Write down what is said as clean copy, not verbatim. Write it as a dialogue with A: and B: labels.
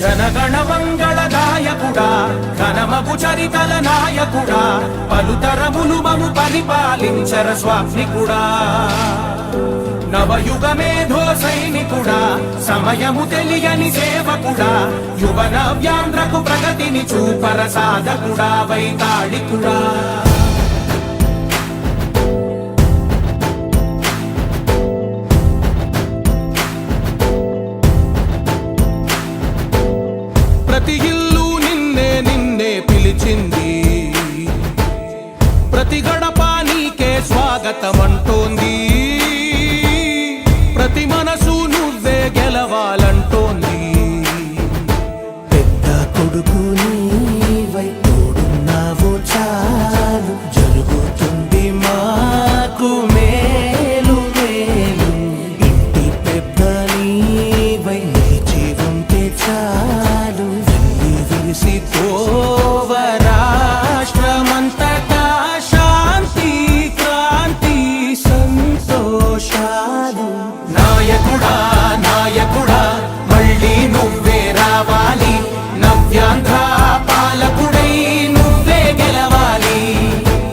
A: జనగణ మంగళదాయకుడా ఘనమగు చరితల నాయకుడా పలుతరములు మము పరిపాలించర స్వామికుడా నవయుగ మేధో సైనికుడా సమయము తెలియని సేవకుడా యువన వ్యాంధ్రకు ప్రగతిని చూపర సాధకుడా వైతాళికుడా ప్రతి ఇల్లు నిన్నే నిన్నే పిలిచింది ప్రతి గడప నీకే స్వాగతమంటోంది ప్రతి మనసు నువ్వే గెలవాలంటోంది
B: పెద్ద కొడుకు నీవై తోడున్నావు చాలు జరుగుతుంది మాకు మేలు మేలు ఇంటి పెద్ద నీవై నిలిచి ఉంటే చాలు విరిసి పోవ రాష్ట్రమంతటా శాంతి క్రాంతి సంతోషాలు
A: నాయకుడా